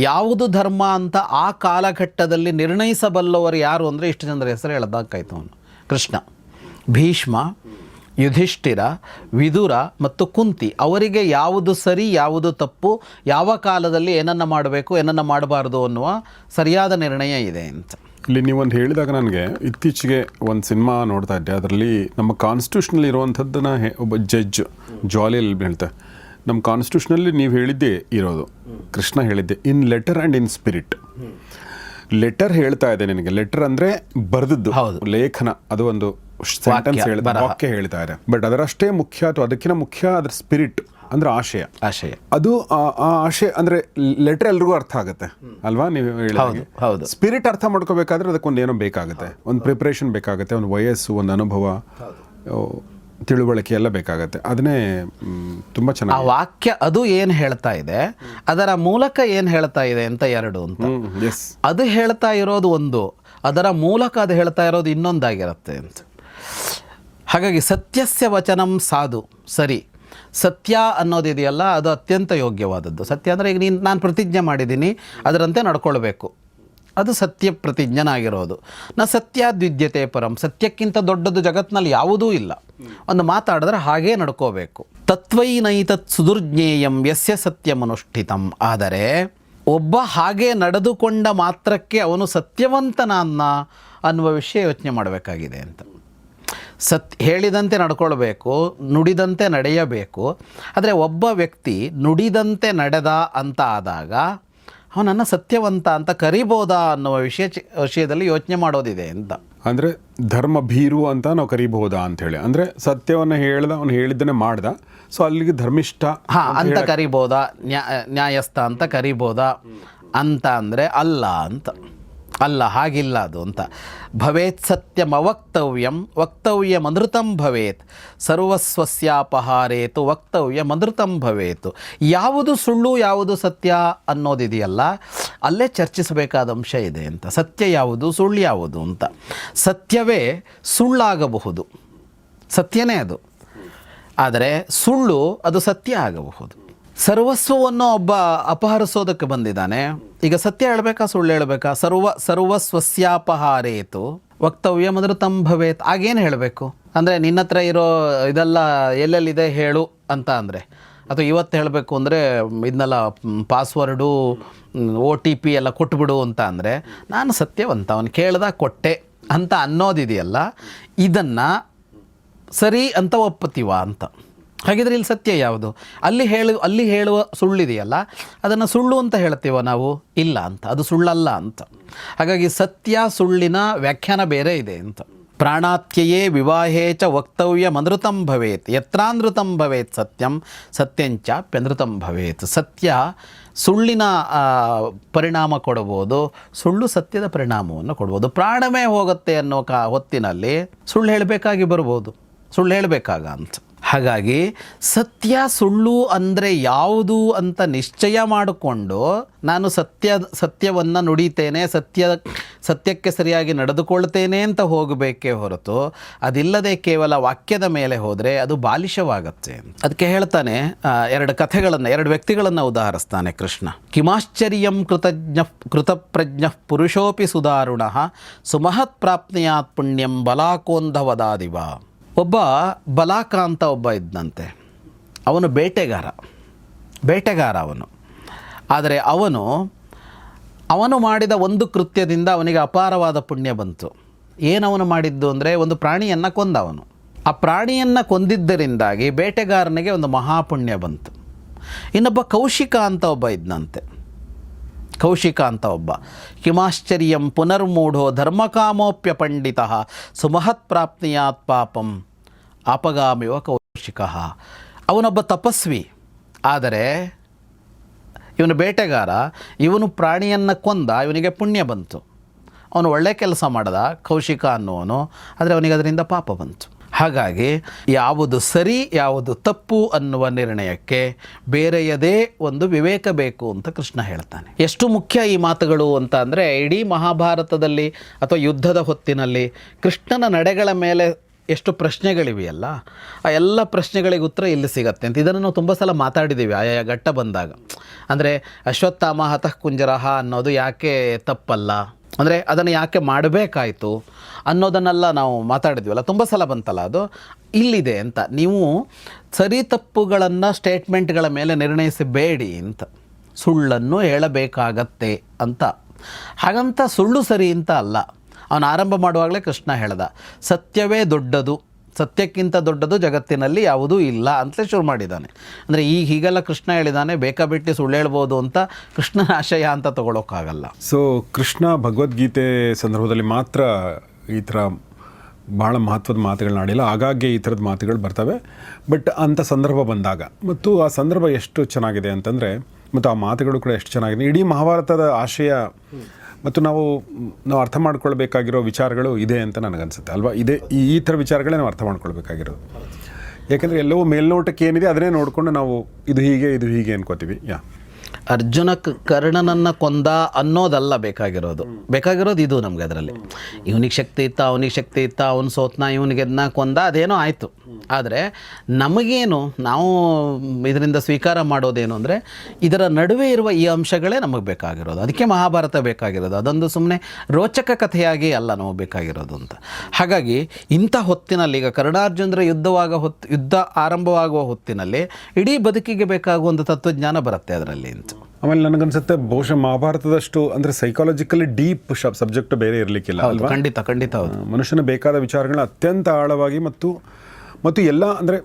S1: ಯಾವುದು ಧರ್ಮ ಅಂತ ಆ ಕಾಲಘಟ್ಟದಲ್ಲಿ ನಿರ್ಣಯಿಸಬಲ್ಲವರು ಯಾರು ಅಂದರೆ ಇಷ್ಟು ಜನರ ಹೆಸರು ಹೇಳ್ದಾಕಾಯ್ತು ಅವನು ಕೃಷ್ಣ. ಭೀಷ್ಮ, ಯುಧಿಷ್ಠಿರ, ವಿದುರ ಮತ್ತು ಕುಂತಿ, ಅವರಿಗೆ ಯಾವುದು ಸರಿ ಯಾವುದು ತಪ್ಪು, ಯಾವ ಕಾಲದಲ್ಲಿ ಏನನ್ನು ಮಾಡಬೇಕು ಏನನ್ನು ಮಾಡಬಾರ್ದು ಅನ್ನುವ ಸರಿಯಾದ ನಿರ್ಣಯ ಇದೆ ಅಂತ.
S2: ಇಲ್ಲಿ ನೀವೊಂದು ಹೇಳಿದಾಗ ನನಗೆ ಇತ್ತೀಚೆಗೆ ಒಂದು ಸಿನಿಮಾ ನೋಡ್ತಾ ಇದ್ದೆ. ಅದರಲ್ಲಿ ನಮ್ಮ ಕಾನ್ಸ್ಟಿಟ್ಯೂಷನಲ್ಲಿ ಇರುವಂಥದ್ದನ್ನು ಒಬ್ಬ ಜಡ್ಜ್ ಜಾಲಿಯಲ್ಲಿ ಹೇಳ್ತಾರೆ, ನಮ್ಮ ಕಾನ್ಸ್ಟಿಟ್ಯೂಷನಲ್ಲಿ ನೀವು ಹೇಳಿದ್ದೇ ಇರೋದು, ಕೃಷ್ಣ ಹೇಳಿದ್ದೆ, in letter and in spirit. Letter ಹೇಳ್ತಾ ಇದೆ ನಿನಗೆ, ಲೆಟರ್ ಅಂದರೆ ಬರೆದದ್ದು ಲೇಖನ, ಅದು ಒಂದು ಸೆಂಟೆನ್ಸ್ ವಾಕ್ಯ ಹೇಳ್ತಾ ಇದೆ. ಬಟ್ ಅದರಷ್ಟೇ ಮುಖ್ಯ ಅಥವಾ ಅದಕ್ಕಿಂತ ಮುಖ್ಯ ಅದರ ಸ್ಪಿರಿಟ್ ಅಂದ್ರೆ ಆಶಯ. ಅದು ಆ ಆಶಯ ಅಂದ್ರೆ ಲೆಟರ್ ಎಲ್ರಿಗೂ ಅರ್ಥ ಆಗುತ್ತೆ ಅಲ್ವಾ? ನೀವು ಹೇಳಿದ ಸ್ಪಿರಿಟ್ ಅರ್ಥ ಮಾಡ್ಕೋಬೇಕಾದ್ರೆ ಅದಕ್ಕೊಂದು ಏನೋ ಬೇಕಾಗುತ್ತೆ, ಒಂದು ಪ್ರಿಪರೇಷನ್ ಬೇಕಾಗುತ್ತೆ, ಒಂದು ವಯಸ್ಸು, ಒಂದು ಅನುಭವ, ತಿಳುವಳಿಕೆ ಎಲ್ಲ ಬೇಕಾಗತ್ತೆ. ಅದನ್ನೇ ತುಂಬ ಚೆನ್ನಾಗಿ
S1: ಆ ವಾಕ್ಯ ಅದು ಏನು ಹೇಳ್ತಾ ಇದೆ, ಅದರ ಮೂಲಕ ಏನು ಹೇಳ್ತಾ ಇದೆ ಅಂತ ಎರಡು ಅಂತ. ಅದು ಹೇಳ್ತಾ ಇರೋದು ಒಂದು, ಅದರ ಮೂಲಕ ಅದು ಹೇಳ್ತಾ ಇರೋದು ಇನ್ನೊಂದಾಗಿರುತ್ತೆ ಅಂತ. ಹಾಗಾಗಿ ಸತ್ಯಸ್ಯ ವಚನಂ ಸಾಧು, ಸರಿ, ಸತ್ಯ ಅನ್ನೋದಿದೆಯಲ್ಲ ಅದು ಅತ್ಯಂತ ಯೋಗ್ಯವಾದದ್ದು. ಸತ್ಯ ಅಂದರೆ ಈಗ ನಾನು ಪ್ರತಿಜ್ಞೆ ಮಾಡಿದ್ದೀನಿ ಅದರಂತೆ ನಡ್ಕೊಳ್ಬೇಕು, ಅದು ಸತ್ಯ ಪ್ರತಿಜ್ಞನಾಗಿರೋದು. ನ ಸತ್ಯಾದ್ವಿದ್ಯತೆ ಪರಂ, ಸತ್ಯಕ್ಕಿಂತ ದೊಡ್ಡದು ಜಗತ್ತಿನಲ್ಲಿ ಯಾವುದೂ ಇಲ್ಲ. ಒಂದು ಮಾತಾಡಿದ್ರೆ ಹಾಗೇ ನಡ್ಕೋಬೇಕು. ತತ್ವೈನೈತತ್ ಸುದುರ್ಜ್ಞೇಯಂ ಯಸ್ಯ ಸತ್ಯಮನುಷ್ಠಿತಂ. ಆದರೆ ಒಬ್ಬ ಹಾಗೆ ನಡೆದುಕೊಂಡ ಮಾತ್ರಕ್ಕೆ ಅವನು ಸತ್ಯವಂತನನ್ನ ಅನ್ನುವ ವಿಷಯ ಯೋಚನೆ ಮಾಡಬೇಕಾಗಿದೆ ಅಂತ. ಹೇಳಿದಂತೆ ನಡ್ಕೊಳ್ಬೇಕು, ನುಡಿದಂತೆ ನಡೆಯಬೇಕು. ಆದರೆ ಒಬ್ಬ ವ್ಯಕ್ತಿ ನುಡಿದಂತೆ ನಡೆದ ಅಂತ ಆದಾಗ ಅವನನ್ನು ಸತ್ಯವಂತ ಅಂತ ಕರಿಬೋದಾ ಅನ್ನುವ ವಿಷಯದಲ್ಲಿ ಯೋಚನೆ ಮಾಡೋದಿದೆ ಅಂತ.
S2: ಅಂದರೆ ಧರ್ಮ ಭೀರು ಅಂತ ನಾವು ಕರಿಬಹುದಾ ಅಂತ ಹೇಳಿ, ಅಂದರೆ ಸತ್ಯವನ್ನು ಹೇಳ್ದ, ಅವನು ಹೇಳಿದ್ದನ್ನೇ ಮಾಡ್ದ, ಸೊ ಅಲ್ಲಿಗೆ ಧರ್ಮಿಷ್ಠ
S1: ಅಂತ ಕರಿಬೋದಾ, ನ್ಯಾಯಸ್ಥ ಅಂತ ಕರಿಬೋದಾ ಅಂತ ಅಂದರೆ ಅಲ್ಲ ಅಂತ. ಅಲ್ಲ, ಹಾಗಿಲ್ಲ ಅದು ಅಂತ. ಭವೇತ್ ಸತ್ಯಂ ಅವಕ್ತವ್ಯಂ ವಕ್ತವ್ಯಂ ಅನೃತಂ ಭವೇತ್ ಸರ್ವಸ್ವಸ್ಯಾಪಹಾರೇತು ವಕ್ತವ್ಯಂ ಅನೃತಂ ಭವೇತ್. ಯಾವುದು ಸುಳ್ಳು ಯಾವುದು ಸತ್ಯ ಅನ್ನೋದಿದೆಯಲ್ಲ, ಅಲ್ಲೇ ಚರ್ಚಿಸಬೇಕಾದ ಅಂಶ ಇದೆ ಅಂತ. ಸತ್ಯ ಯಾವುದು ಸುಳ್ಳು ಯಾವುದು ಅಂತ. ಸತ್ಯವೇ ಸುಳ್ಳಾಗಬಹುದು, ಸತ್ಯನೇ ಅದು. ಆದರೆ ಸುಳ್ಳು ಅದು ಸತ್ಯ ಆಗಬಹುದು. ಸರ್ವಸ್ವವನ್ನು ಒಬ್ಬ ಅಪಹರಿಸೋದಕ್ಕೆ ಬಂದಿದ್ದಾನೆ. ಈಗ ಸತ್ಯ ಹೇಳಬೇಕಾ ಸುಳ್ಳು ಹೇಳಬೇಕಾ? ಸರ್ವಸ್ವಸ್ಯಾಪಹಾರೇತು ವಕ್ತವ್ಯ ಅನೃತಂ ಭವೇತ್. ಆಗೇನು ಹೇಳಬೇಕು ಅಂದರೆ ನಿನ್ನ ಹತ್ರ ಇರೋ ಇದೆಲ್ಲ ಎಲ್ಲೆಲ್ಲಿದೆ ಹೇಳು ಅಂತ ಅಂದರೆ, ಅಥವಾ ಇವತ್ತು ಹೇಳಬೇಕು ಅಂದರೆ ಇದನ್ನೆಲ್ಲ ಪಾಸ್ವರ್ಡು OTP ಎಲ್ಲ ಕೊಟ್ಬಿಡು ಅಂತ ಅಂದರೆ ನಾನು ಸತ್ಯವಂತ, ಅವನು ಕೇಳ್ದಾಗ ಕೊಟ್ಟೆ ಅಂತ ಅನ್ನೋದಿದೆಯಲ್ಲ, ಇದನ್ನು ಸರಿ ಅಂತ ಒಪ್ಪತ್ತೀವ ಅಂತ. ಹಾಗಿದ್ರೆ ಇಲ್ಲಿ ಸತ್ಯ ಯಾವುದು? ಅಲ್ಲಿ ಹೇಳುವ ಸುಳ್ಳಿದೆಯಲ್ಲ, ಅದನ್ನು ಸುಳ್ಳು ಅಂತ ಹೇಳ್ತೀವ ನಾವು? ಇಲ್ಲ ಅಂತ, ಅದು ಸುಳ್ಳಲ್ಲ ಅಂತ. ಹಾಗಾಗಿ ಸತ್ಯ ಸುಳ್ಳಿನ ವ್ಯಾಖ್ಯಾನ ಬೇರೆ ಇದೆ ಅಂತ. ಪ್ರಾಣಾತ್ಯಯೇ ವಿವಾಹೇ ಚ ವಕ್ತವ್ಯಂ ಅನೃತಂ ಭವೇತ್ ಯತ್ರಾನೃತಂ ಭವೇತ್ ಸತ್ಯಂ ಸತ್ಯಂಚಾಪ್ಯನೃತಂ ಭವೇತ್. ಸತ್ಯ ಸುಳ್ಳಿನ ಪರಿಣಾಮ ಕೊಡ್ಬೋದು, ಸುಳ್ಳು ಸತ್ಯದ ಪರಿಣಾಮವನ್ನು ಕೊಡ್ಬೋದು. ಪ್ರಾಣವೇ ಹೋಗುತ್ತೆ ಅನ್ನೋ ಹೊತ್ತಿನಲ್ಲಿ ಸುಳ್ಳು ಹೇಳಬೇಕಾಗಿ ಬರ್ಬೋದು, ಸುಳ್ಳು ಹೇಳಬೇಕಾಗ ಅಂತ. ಹಾಗಾಗಿ ಸತ್ಯ ಸುಳ್ಳು ಅಂದರೆ ಯಾವುದು ಅಂತ ನಿಶ್ಚಯ ಮಾಡಿಕೊಂಡು ನಾನು ಸತ್ಯವನ್ನು ನುಡಿತೇನೆ, ಸತ್ಯಕ್ಕೆ ಸರಿಯಾಗಿ ನಡೆದುಕೊಳ್ತೇನೆ ಅಂತ ಹೋಗಬೇಕೇ ಹೊರತು ಅದಿಲ್ಲದೆ ಕೇವಲ ವಾಕ್ಯದ ಮೇಲೆ ಹೋದರೆ ಅದು ಬಾಲಿಶವಾಗತ್ತೆ. ಅದಕ್ಕೆ ಹೇಳ್ತಾನೆ, ಎರಡು ವ್ಯಕ್ತಿಗಳನ್ನು ಉದಾಹರಿಸ್ತಾನೆ ಕೃಷ್ಣ. ಕಿಮಾಶ್ಚರ್ಯಂ ಕೃತಪ್ರಜ್ಞ ಪುರುಷೋಪಿ ಸುದಾರುಣ ಸುಮಹತ್ ಪ್ರಾಪ್ನಿಯಾತ್ ಪುಣ್ಯಂ ಬಲಾಕೋಂಧವದಾದಿವ. ಒಬ್ಬ ಬಲಾಕ ಅಂತ ಒಬ್ಬ ಇದ್ದಂತೆ. ಅವನು ಬೇಟೆಗಾರ ಅವನು. ಆದರೆ ಅವನು ಮಾಡಿದ ಒಂದು ಕೃತ್ಯದಿಂದ ಅವನಿಗೆ ಅಪಾರವಾದ ಪುಣ್ಯ ಬಂತು. ಏನವನು ಮಾಡಿದ್ದು ಅಂದರೆ ಒಂದು ಪ್ರಾಣಿಯನ್ನು ಕೊಂದವನು. ಆ ಪ್ರಾಣಿಯನ್ನು ಕೊಂದಿದ್ದರಿಂದಾಗಿ ಬೇಟೆಗಾರನಿಗೆ ಒಂದು ಮಹಾಪುಣ್ಯ ಬಂತು. ಇನ್ನೊಬ್ಬ ಕೌಶಿಕ ಅಂತ ಒಬ್ಬ ಕಿಮಾಶ್ಚರ್ಯಂ ಪುನರ್ಮೂಢೋ ಧರ್ಮಕಾಮೋಪ್ಯ ಪಂಡಿತ ಸುಮಹತ್ ಪ್ರಾಪ್ನಿಯಾತ್ ಪಾಪಂ ಆಪಗಾಮಿವ ಕೌಶಿಕ. ಅವನೊಬ್ಬ ತಪಸ್ವಿ, ಆದರೆ ಇವನು ಬೇಟೆಗಾರ. ಇವನು ಪ್ರಾಣಿಯನ್ನು ಕೊಂದ, ಇವನಿಗೆ ಪುಣ್ಯ ಬಂತು. ಅವನು ಒಳ್ಳೆ ಕೆಲಸ ಮಾಡ್ದ ಕೌಶಿಕ ಅನ್ನುವನು, ಆದರೆ ಅವನಿಗೆ ಅದರಿಂದ ಪಾಪ ಬಂತು. ಹಾಗಾಗಿ ಯಾವುದು ಸರಿ ಯಾವುದು ತಪ್ಪು ಅನ್ನುವ ನಿರ್ಣಯಕ್ಕೆ ಬೇರೆಯದೇ ಒಂದು ವಿವೇಕ ಬೇಕು ಅಂತ ಕೃಷ್ಣ ಹೇಳ್ತಾನೆ. ಎಷ್ಟು ಮುಖ್ಯ ಈ ಮಾತುಗಳು ಅಂತ ಅಂದರೆ, ಇಡೀ ಮಹಾಭಾರತದಲ್ಲಿ ಅಥವಾ ಯುದ್ಧದ ಹೊತ್ತಿನಲ್ಲಿ ಕೃಷ್ಣನ ನಡೆಗಳ ಮೇಲೆ ಎಷ್ಟು ಪ್ರಶ್ನೆಗಳಿವೆಯಲ್ಲ, ಆ ಎಲ್ಲ ಪ್ರಶ್ನೆಗಳಿಗೆ ಉತ್ತರ ಇಲ್ಲಿ ಸಿಗತ್ತೆ ಅಂತ. ಇದನ್ನು ನಾವು ತುಂಬ ಸಲ ಮಾತಾಡಿದ್ದೀವಿ ಆಯಾ ಘಟ್ಟ ಬಂದಾಗ. ಅಂದರೆ ಅಶ್ವತ್ಥಾಮ ಹತಃ ಕುಂಜರಹ ಅನ್ನೋದು ಯಾಕೆ ತಪ್ಪಲ್ಲ, ಅಂದರೆ ಅದನ್ನು ಯಾಕೆ ಮಾಡಬೇಕಾಯಿತು ಅನ್ನೋದನ್ನೆಲ್ಲ ನಾವು ಮಾತಾಡಿದ್ವಲ್ಲ, ತುಂಬ ಸಲ ಬಂತಲ್ಲ. ಅದು ಇಲ್ಲಿದೆ ಅಂತ. ನೀವು ಸರಿ ತಪ್ಪುಗಳನ್ನು ಸ್ಟೇಟ್ಮೆಂಟ್ಗಳ ಮೇಲೆ ನಿರ್ಣಯಿಸಬೇಡಿ ಅಂತ. ಸುಳ್ಳನ್ನು ಹೇಳಬೇಕಾಗತ್ತೆ ಅಂತ. ಹಾಗಂತ ಸುಳ್ಳು ಸರಿ ಅಂತ ಅಲ್ಲ. ಅವನು ಆರಂಭ ಮಾಡುವಾಗಲೇ ಕೃಷ್ಣ ಹೇಳ್ದ, ಸತ್ಯವೇ ದೊಡ್ಡದು, ಸತ್ಯಕ್ಕಿಂತ ದೊಡ್ಡದು ಜಗತ್ತಿನಲ್ಲಿ ಯಾವುದೂ ಇಲ್ಲ ಅಂತಲೇ ಶುರು ಮಾಡಿದ್ದಾನೆ. ಅಂದರೆ ಹೀಗೆಲ್ಲ ಕೃಷ್ಣ ಹೇಳಿದ್ದಾನೆ, ಬೇಕಾಬಿಟ್ಟು ಸುಳ್ಳು ಹೇಳ್ಬೋದು ಅಂತ ಕೃಷ್ಣನ ಆಶಯ ಅಂತ ತಗೊಳ್ಳೋಕ್ಕಾಗಲ್ಲ.
S2: ಸೊ ಕೃಷ್ಣ ಭಗವದ್ಗೀತೆ ಸಂದರ್ಭದಲ್ಲಿ ಮಾತ್ರ ಈ ಥರ ಭಾಳ ಮಹತ್ವದ ಮಾತುಗಳನ್ನ ಆಡಿಲ್ಲ. ಆಗಾಗ್ಗೆ ಈ ಥರದ ಮಾತುಗಳು ಬರ್ತವೆ. ಬಟ್ ಅಂಥ ಸಂದರ್ಭ ಬಂದಾಗ, ಮತ್ತು ಆ ಸಂದರ್ಭ ಎಷ್ಟು ಚೆನ್ನಾಗಿದೆ ಅಂತಂದರೆ, ಮತ್ತು ಆ ಮಾತುಗಳು ಕೂಡ ಎಷ್ಟು ಚೆನ್ನಾಗಿದೆ. ಇಡೀ ಮಹಾಭಾರತದ ಆಶಯ ಮತ್ತು ನಾವು ಅರ್ಥ ಮಾಡ್ಕೊಳ್ಬೇಕಾಗಿರೋ ವಿಚಾರಗಳು ಇದೆ ಅಂತ ನನಗನ್ಸುತ್ತೆ ಅಲ್ವಾ. ಈ ಥರ ವಿಚಾರಗಳೇ ನಾವು ಅರ್ಥ ಮಾಡ್ಕೊಳ್ಬೇಕಾಗಿರೋದು. ಯಾಕೆಂದರೆ ಎಲ್ಲವೂ ಮೇಲ್ನೋಟಕ್ಕೆ ಏನಿದೆ ಅದನ್ನೇ ನೋಡಿಕೊಂಡು ನಾವು ಇದು ಹೀಗೆ ಅನ್ಕೋತೀವಿ.
S1: ಅರ್ಜುನ ಕರ್ಣನನ್ನು ಕೊಂದ ಅನ್ನೋದಲ್ಲ ಬೇಕಾಗಿರೋದು ಇದು ನಮ್ಗೆ. ಅದರಲ್ಲಿ ಇವನಿಗೆ ಶಕ್ತಿ ಇತ್ತ, ಅವನಿಗೆ ಶಕ್ತಿ ಇತ್ತ, ಅವನು ಸೋತ್ನ, ಇವನಿಗೆ ಅದನ್ನ ಕೊಂದ, ಅದೇನೋ ಆಯಿತು. ಆದರೆ ನಮಗೇನು, ನಾವು ಇದರಿಂದ ಸ್ವೀಕಾರ ಮಾಡೋದೇನು ಅಂದರೆ ಇದರ ನಡುವೆ ಇರುವ ಈ ಅಂಶಗಳೇ ನಮಗೆ ಬೇಕಾಗಿರೋದು. ಅದಕ್ಕೆ ಮಹಾಭಾರತ ಬೇಕಾಗಿರೋದು. ಅದೊಂದು ಸುಮ್ಮನೆ ರೋಚಕ ಕಥೆಯಾಗಿ ಅಲ್ಲ ನಮಗೆ ಬೇಕಾಗಿರೋದು ಅಂತ. ಹಾಗಾಗಿ ಇಂಥ ಹೊತ್ತಿನಲ್ಲಿ, ಈಗ ಕರ್ಣಾರ್ಜುನರ ಯುದ್ಧ ಆರಂಭವಾಗುವ ಹೊತ್ತಿನಲ್ಲಿ ಇಡೀ ಬದುಕಿಗೆ ಬೇಕಾಗುವಂಥ ತತ್ವಜ್ಞಾನ ಬರುತ್ತೆ ಅದರಲ್ಲಿ ಅಂತ.
S2: ಆಮೇಲೆ ನನಗನ್ಸುತ್ತೆ ಬಹುಶಃ ಮಹಾಭಾರತದಷ್ಟು ಅಂದರೆ ಸೈಕಾಲಜಿಕಲಿ ಡೀಪ್ ಸಬ್ಜೆಕ್ಟ್ ಬೇರೆ ಇರಲಿಕ್ಕಿಲ್ಲ ಅಲ್ವಾ.
S1: ಖಂಡಿತ ಹೌದು.
S2: ಮನುಷ್ಯನ ಬೇಕಾದ ವಿಚಾರಗಳನ್ನ ಅತ್ಯಂತ ಆಳವಾಗಿ ಮತ್ತು ಎಲ್ಲ ಅಂದರೆ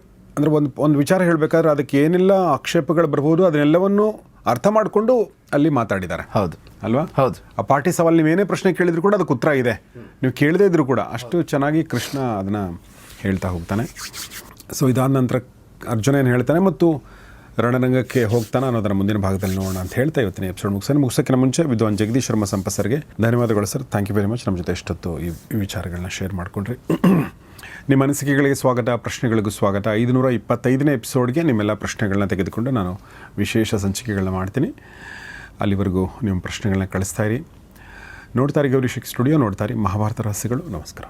S2: ಒಂದು ವಿಚಾರ ಹೇಳಬೇಕಾದ್ರೆ ಅದಕ್ಕೆ ಏನೆಲ್ಲ ಆಕ್ಷೇಪಗಳು ಬರ್ಬೋದು ಅದನ್ನೆಲ್ಲವನ್ನು ಅರ್ಥ ಮಾಡಿಕೊಂಡು ಅಲ್ಲಿ ಮಾತಾಡಿದ್ದಾರೆ.
S1: ಹೌದು
S2: ಅಲ್ವಾ.
S1: ಹೌದು.
S2: ಆ ಪಾರ್ಟಿ ಸವಾಲ್ ನೀವೇನೇ ಪ್ರಶ್ನೆ ಕೇಳಿದ್ರು ಕೂಡ ಅದಕ್ಕೆ ಉತ್ತರ ಇದೆ, ನೀವು ಕೇಳದೇ ಇದ್ರು ಕೂಡ ಅಷ್ಟು ಚೆನ್ನಾಗಿ ಕೃಷ್ಣ ಅದನ್ನು ಹೇಳ್ತಾ ಹೋಗ್ತಾನೆ. ಸೊ ಇದಾದ ನಂತರ ಅರ್ಜುನ ಏನು ಹೇಳ್ತಾನೆ ಮತ್ತು ರಣರಂಗಕ್ಕೆ ಹೋಗ್ತಾನೆ ಅನ್ನೋದರ ಮುಂದಿನ ಭಾಗದಲ್ಲಿ ನೋಡೋಣ ಅಂತ ಹೇಳ್ತಾ ಇವತ್ತಿನ ಎಪಿಸೋಡ್ ಮುಗಿಸೋಕ್ಕಿಂತ ಮುಂಚೆ ವಿದ್ವಾನ್ ಜಗದೀಶ್ ಶರ್ಮಾ ಸಂಪತ್ ಸರ್ಗೆ ಧನ್ಯವಾದಗಳು sir. Thank you very much. ನಮ್ಮ ಜೊತೆ ಎಷ್ಟೊತ್ತು ಈ ವಿಚಾರಗಳನ್ನ ಶೇರ್ ಮಾಡಿಕೊಂಡ್ರಿ. ನಿಮ್ಮ ಅನಿಸಿಕೆಗಳಿಗೆ ಸ್ವಾಗತ, ಪ್ರಶ್ನೆಗಳಿಗೂ ಸ್ವಾಗತ. 525ನೇ ಎಪಿಸೋಡ್ಗೆ ನಿಮ್ಮೆಲ್ಲ ಪ್ರಶ್ನೆಗಳನ್ನ ತೆಗೆದುಕೊಂಡು ನಾನು ವಿಶೇಷ ಸಂಚಿಕೆಗಳನ್ನ ಮಾಡ್ತೀನಿ. ಅಲ್ಲಿವರೆಗೂ ನಿಮ್ಮ ಪ್ರಶ್ನೆಗಳನ್ನ ಕಳಿಸ್ತಾ ಇರಿ. ನೋಡ್ತಾ ಇರಿ ಗೌರಿ ಶಿಕ್ ಸ್ಟುಡಿಯೋ, ನೋಡ್ತಾ ಇರಿ ಮಹಾಭಾರತ ರಹಸ್ಯಗಳು. ನಮಸ್ಕಾರ.